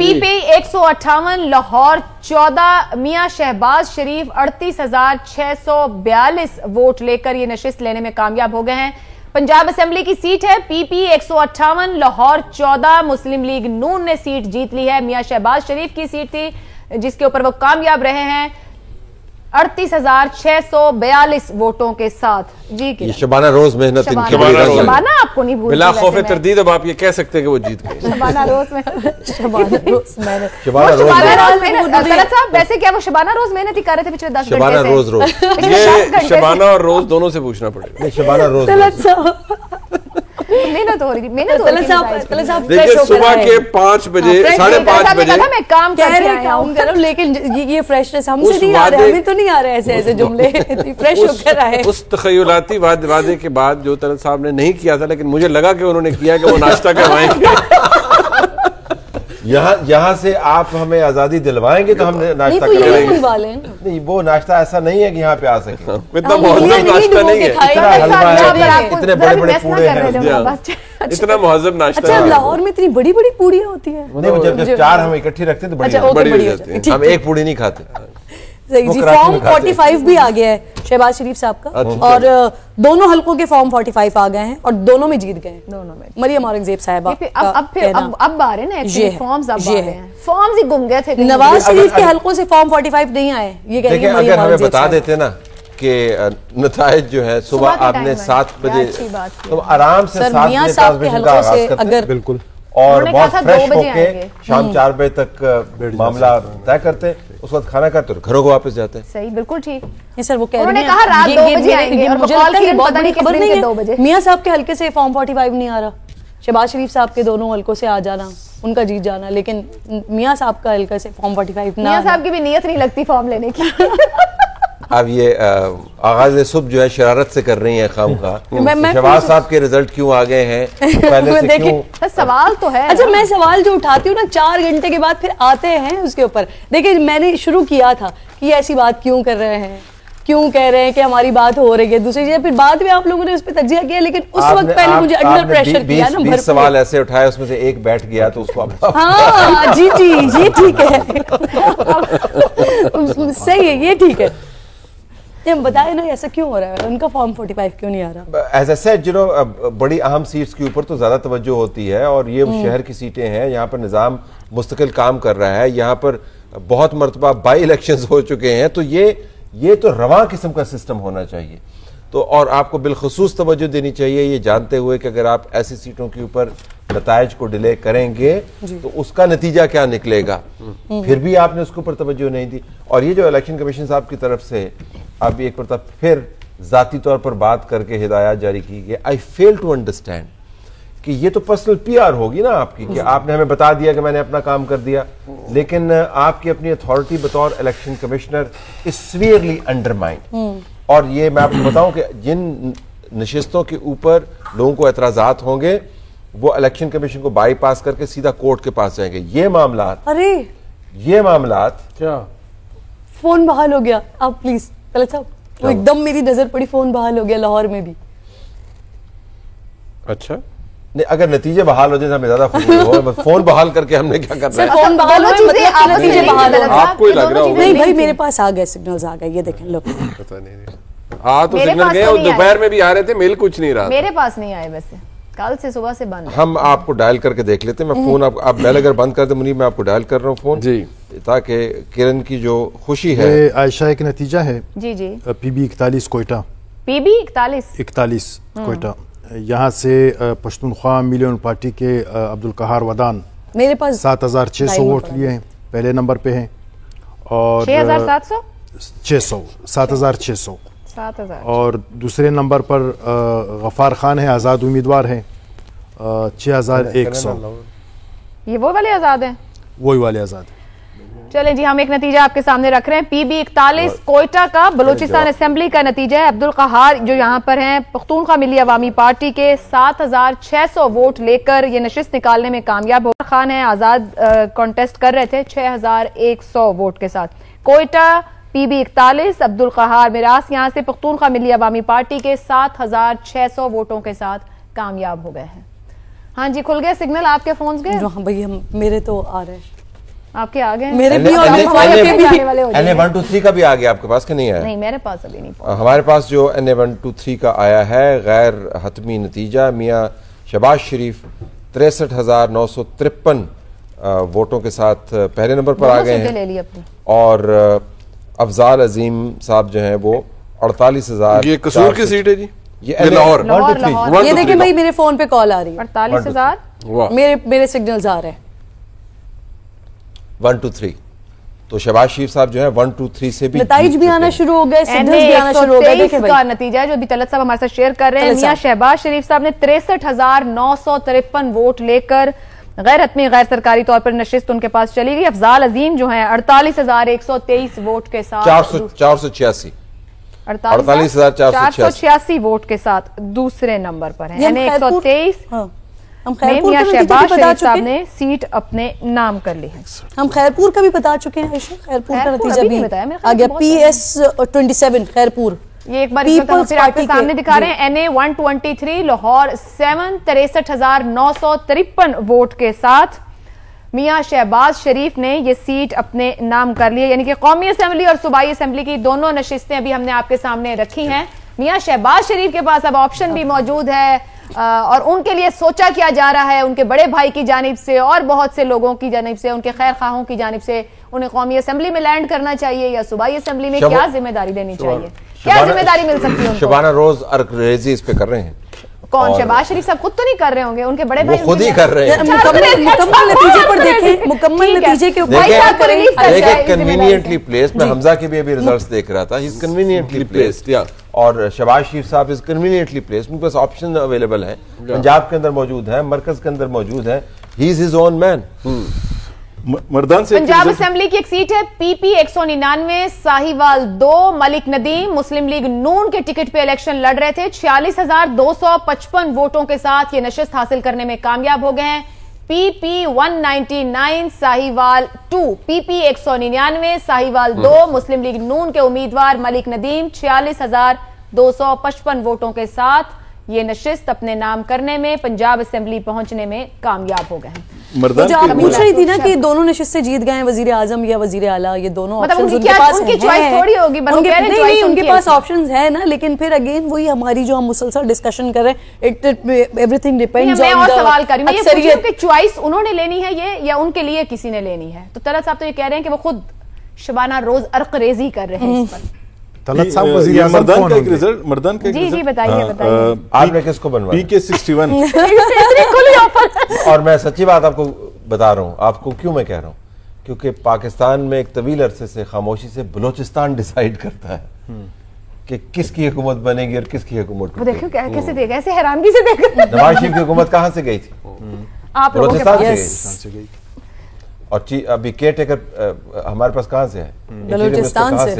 PP 158 Lahore 14 میاں شہباز شریف 38,642 vote لے کر یہ نشست لینے میں کامیاب ہو گئے ہیں۔ پنجاب اسمبلی کی سیٹ ہے PP 158 لاہور 14 مسلم لیگ نون نے سیٹ جیت لی ہے۔ میاں شہباز شریف کی سیٹ تھی جس کے اوپر وہ کامیاب رہے ہیں 38,642 ووٹوں کے ساتھ۔ جی یہ شبانہ روز محنت ان کی شبانہ آپ کو نہیں بھولتی، بلا خوف تردید اب آپ یہ کہہ سکتے ہیں کہ وہ جیت گئے۔ شبانہ روز محنت، شبانہ روز طلعت صاحب ویسے کیا وہ شبانہ روز محنت ہی کر رہے تھے پچھلے 10 گھنٹے سے؟ شبانہ روز یہ شبانہ اور روز دونوں سے پوچھنا پڑے گا۔ شبانہ روز محنت ہو رہی تھی، محنت ہو رہی تھی۔ دیکھیں صبح کے 5 بجے 5:30 بجے میں کام کر رہے ہیں لیکن یہ فریشنس ہم سے نہیں آ رہے، ہمیں تو نہیں آ رہے ایسے جملے فریش ہو کر آئے۔ اس تخیلاتی وعدے کے بعد جو طلعت صاحب نے نہیں کیا تھا لیکن مجھے لگا کہ انہوں نے کیا کہ وہ ناشتہ کروائیں گے۔ یہاں سے آپ ہمیں آزادی دلوائیں گے تو ہم ناشتہ کریں گے۔ نہیں وہ ناشتہ ایسا نہیں ہے کہ یہاں پہ آ سکے، اتنا مہذب ناشتہ نہیں ہے، اتنا حلوہ ہے، اتنے بڑے بڑے پوڑے ہیں، اتنا مہذب ناشتہ اچھا لاہور میں اتنی بڑی بڑی پوڑیاں ہوتی ہیں؟ جب 4 ہم اکٹھی رکھتے ہیں تو بڑی ہو جاتی ہیں، ہم ایک پوڑی نہیں کھاتے۔ جی فارم 45 بھی آ گیا ہے شہباز شریف صاحب کا، اور دونوں حلقوں کے فارم 45 آ گئے ہیں اور دونوں میں جیت گئے ہیں مریم اورنگزیب صاحبہ۔ اب آ رہے ہیں فارمز، اب آ رہے ہیں فارمز ہی گم گئے تھے۔ نواز شریف کے حلقوں سے فارم 45 نہیں آئے، یہ کہہ رہی ہے مریم اگر ہمیں اورنگزیب بتا دیتے نا کہ نتائج جو ہے صبح آپ نے 7 بجے تو آرام سے 7 میاں بجے صاحب کے حلقوں سے اگر بالکل اور بہت فریش ہو کے شام 4 بجے تک معاملہ طے کرتے، اس وقت کھانا کھاتے اور گھروں کو واپس جاتے۔ صحیح، بالکل ٹھیک۔ سر وہ کہہ انہوں رہی نے ہیں کہا رات 2 بجے آئیں گے اور مجھے لگتا ہے یہ بہت بڑی خبر نہیں ہے 2 بجے میاں صاحب کے حلقے سے فارم 45 نہیں آ رہا، شہباز شریف صاحب کے دونوں حلقوں سے آ جانا ان کا جیت جانا، لیکن میاں صاحب کا حلقہ سے فارم 45 نہ۔ میاں صاحب کی بھی نیت نہیں لگتی فارم لینے کی۔ اب یہ آغاز صبح جو ہے شرارت سے کر رہی ہیں خام خواہ، شہباز صاحب کے رزلٹ کیوں آ گئے ہیں پہلے سے کیوں؟ سوال تو ہے۔ اچھا میں سوال جو اٹھاتی ہوں نا 4 گھنٹے کے بعد پھر آتے ہیں اس کے اوپر، دیکھیں میں نے شروع کیا تھا کہ یہ ایسی بات کیوں کر رہے ہیں، کیوں کہہ رہے ہیں کہ ہماری بات ہو رہی ہے دوسری چیز، پھر بعد میں آپ لوگوں نے اس پہ تجزیہ کیا، لیکن اس وقت پہلے مجھے انڈر پریشر کیا نا 20 سوال ایسے اٹھائے اس میں سے ایک بیٹھ گیا تو اس کو ہاں جی یہ ٹھیک ہے، صحیح ہے، یہ ٹھیک ہے۔ بتائیں نا ایسا کیوں ہو رہا ہے، ان کا فارم 45 کیوں نہیں آ رہا؟ ایز اے سیٹ بڑی اہم سیٹس کے اوپر تو زیادہ توجہ ہوتی ہے، اور یہ شہر کی سیٹیں ہیں، یہاں پر نظام مستقل کام کر رہا ہے، یہاں پر بہت مرتبہ بائی الیکشنز ہو چکے ہیں، تو یہ تو رواں قسم کا سسٹم ہونا چاہیے، تو اور آپ کو بالخصوص توجہ دینی چاہیے یہ جانتے ہوئے کہ اگر آپ ایسی سیٹوں کے اوپر نتائج کو ڈیلے کریں گے تو اس کا نتیجہ کیا نکلے گا، پھر بھی آپ نے اس کے اوپر توجہ نہیں دی۔ اور یہ جو الیکشن کمیشن صاحب کی طرف سے اب ایک مرتبہ پھر ذاتی طور پر بات کر کے ہدایات جاری کی گئی، آئی فیل ٹو انڈرسٹینڈ کہ یہ تو پرسنل PR ہوگی نا آپ کی، کہ آپ نے ہمیں بتا دیا کہ میں نے اپنا کام کر دیا، لیکن آپ کی اپنی اتھارٹی بطور الیکشن کمشنر از سیویئرلی انڈرمائنڈ۔ اور یہ میں آپ کو بتاؤں کہ جن نشستوں کے اوپر لوگوں کو اعتراضات ہوں گے وہ الیکشن کمیشن کو بائی پاس کر کے سیدھا کورٹ کے پاس جائیں گے۔ یہ معاملات کیا فون بحال ہو گیا، آپ پلیز طلعت صاحب وہ ایک دم میری نظر پڑی، فون بحال ہو گیا لاہور میں بھی۔ اچھا نہیں اگر نتیجے بحال ہو جائیں ہمیں زیادہ خوشی ہو، فون بحال کر کے ہم نے کیا کرنا ہے؟ فون بحال ہوئے مطلب نتیجے بحال ہو، آپ کو ہی لگ رہا ہوگا؟ نہیں بھائی میرے پاس آ گئے سگنلز آ گئے، یہ دیکھیں لوگ پتہ نہیں تو سگنل گئے اور دوپہر میں بھی آ رہے تھے، میل کچھ نہیں رہا، میرے پاس نہیں آئے، ویسے کل سے صبح سے بند۔ ہم آپ کو ڈائل کر کے دیکھ لیتے ہیں، میں فون آپ بیل اگر بند کر دیں منیب میں آپ کو ڈائل کر رہا ہوں فون جی، تاکہ کرن کی جو خوشی ہے۔ عائشہ ایک نتیجہ ہے جی PB 41 کوئٹہ، PB 41 کوئٹہ، یہاں سے پشتونخوا ملین پارٹی کے عبدالقہار ودان میرے پاس 7,600 ووٹ لیے ہیں، پہلے نمبر پہ ہیں، اور 7,600 اور دوسرے نمبر پر غفار خان ہے، آزاد امیدوار ہیں 6,100۔ یہ وہ والے آزاد ہیں؟ وہی والے آزاد ہیں۔ چلیں جی ہم ایک نتیجہ آپ کے سامنے رکھ رہے ہیں، PB 41 کوئٹہ کا بلوچستان اسمبلی کا نتیجہ ہے۔ عبدالقہار جو یہاں پر ہیں پختونخوا ملی عوامی پارٹی کے 7,600 ووٹ لے کر یہ نشست نکالنے میں کامیاب ہو۔ خان ہیں آزاد کانٹیسٹ کر رہے تھے 6,100 ووٹ کے ساتھ۔ کوئٹہ PB 41 عبدالقہار میراث یہاں سے پختونخوا ملی عوامی پارٹی کے 7,600 ووٹوں کے ساتھ کامیاب ہو گئے ہیں۔ ہاں جی کھل گئے سگنل، آپ کے فونز گئے؟ ہاں بھئی میرے تو آ رہے ہیں۔ آپ کے آگے میرے بھی اور NA 123 کا بھی آ گیا آپ کے پاس کہ نہیں آیا؟ نہیں میرے پاس ابھی نہیں پہنچا. ہمارے پاس جو NA 123 کا آیا ہے غیر حتمی نتیجہ، میاں شہباز شریف 63,953 ووٹوں کے ساتھ پہلے نمبر پر آ گئے ہیں، اور افضال عظیم صاحب جو ہیں وہ 48,000. یہ قصور کی سیٹ ہے جی، یہ لاہور. یہ دیکھیں بھائی میرے فون پہ کال آ رہی ہے، 48,000 میرے سگنلز آ رہے ہیں. 123 تو شہباز شریف صاحب جو ہے 123 سے بھی نتائج بھی آنا شروع ہو گئے، سگنلز بھی آنا شروع ہو گئے. دیکھیں کا نتیجہ جو ابھی طلعت صاحب ہمارے ساتھ شیئر کر رہے ہیں، میاں شہباز شریف صاحب نے 63,953 ووٹ لے کر غیر حتمی غیر سرکاری طور پر نشست ان کے پاس چلی گئی. افضال عظیم جو ہیں 48,123 ووٹ کے ساتھ 486 486 ووٹ کے ساتھ دوسرے نمبر پر ہیں. NA 123 میں میاں شہباز شریف صاحب نے سیٹ اپنے نام کر لی ہے. ہم خیرپور کا بھی بتا چکے ہیں عائشہ، خیرپور کا نتیجہ بھی آ گیا. PS27 خیرپور، یہ ایک بار پھر آپ کے سامنے دکھا رہے ہیں. NA 123 لاہور 63,953 ووٹ کے ساتھ میاں شہباز شریف نے یہ سیٹ اپنے نام کر لی ہے. یعنی کہ قومی اسمبلی اور صوبائی اسمبلی کی دونوں نشستیں ابھی ہم نے آپ کے سامنے رکھی ہیں. میاں شہباز شریف کے پاس اب آپشن بھی موجود ہے، اور ان کے لیے سوچا کیا جا رہا ہے ان کے بڑے بھائی کی جانب سے اور بہت سے لوگوں کی جانب سے، ان کے خیر خواہوں کی جانب سے، انہیں قومی اسمبلی میں لینڈ کرنا چاہیے یا صوبائی اسمبلی میں کیا ذمہ داری لینی چاہیے، کیا ذمہ داری مل سکتی ہے ان کو. شبانہ روز ارک ریزی اس پہ کر رہے ہیں. کون؟ شہباز شریف صاحب خود تو نہیں کر رہے ہوں گے، ان کے بڑے بھائی خود ہی کر رہے ہیں. مکمل نتیجے پر دیکھیں، مکمل نتیجے کے اوپر کنوینئنٹلی پلیس. میں حمزہ کے بھی ابھی ریزلٹس دیکھ رہا تھا، ہی از کنوینئنٹلی پلیسڈ، اور شہباز شریف صاحب از کنوینئنٹلی پلیسڈ. ان کے پاس آپشن اویلیبل ہیں، پنجاب کے اندر موجود ہیں، مرکز کے اندر موجود ہیں. ہی از ہز اون مین. مردان سے پنجاب اسمبلی کی ایک سیٹ ہے PP 199 ساہیوال 2. ملک ندیم مسلم لیگ نون کے ٹکٹ پہ الیکشن لڑ رہے تھے، 46,255 ووٹوں کے ساتھ یہ نشست حاصل کرنے میں کامیاب ہو گئے ہیں. PP 199 ساہیوال 2 PP 199 ساہیوال 2 مسلم لیگ نون کے امیدوار ملک ندیم 46,255 ووٹوں کے ساتھ یہ نشست اپنے نام کرنے میں پنجاب اسمبلی پہنچنے میں کامیاب ہو گئے ہیں. جو آپ پوچھ رہی تھی نا کہ دونوں نشستیں جیت گئے ہیں، وزیر اعظم یا وزیر اعلیٰ، یہ دونوں آپشنز ان کے پاس ہیں. ان کے پاس آپشنز ہیں نا، لیکن پھر اگین وہی ہماری جو ہم مسلسل ڈسکشن کر رہے ہیں، ایوری ڈیپینڈز میں اور سوال کر رہی ہوں یہ کہ چوائس انہوں نے لینی ہے یہ یا ان کے لیے کسی نے لینی ہے. تو طلعت صاحب تو یہ کہہ رہے ہیں کہ وہ خود شبانہ روز ارق ریزی کر رہے ہیں اس پر. طلعت صاحب وزیر اعظم کون ہوں گے؟ مردان کا جی بتائیے بتائیے. آپ نے کس کو بنوایا؟ PK 61. اور میں سچی بات آپ کو بتا رہا ہوں، آپ کو کیوں میں کہہ رہا ہوں، کیونکہ پاکستان میں ایک طویل عرصے سے خاموشی سے بلوچستان ڈیسائیڈ کرتا ہے کہ کس کی حکومت بنے گی اور کس کی حکومت. دیکھو کیسے دیکھا، ایسے حیرانگی سے دیکھا. نواز شریف کی حکومت کہاں سے گئی تھی؟ آپ بلوچستان سے گئی. اور ابھی کیئر ٹیکر ہمارے پاس کہاں سے ہے؟ بلوچستان سے.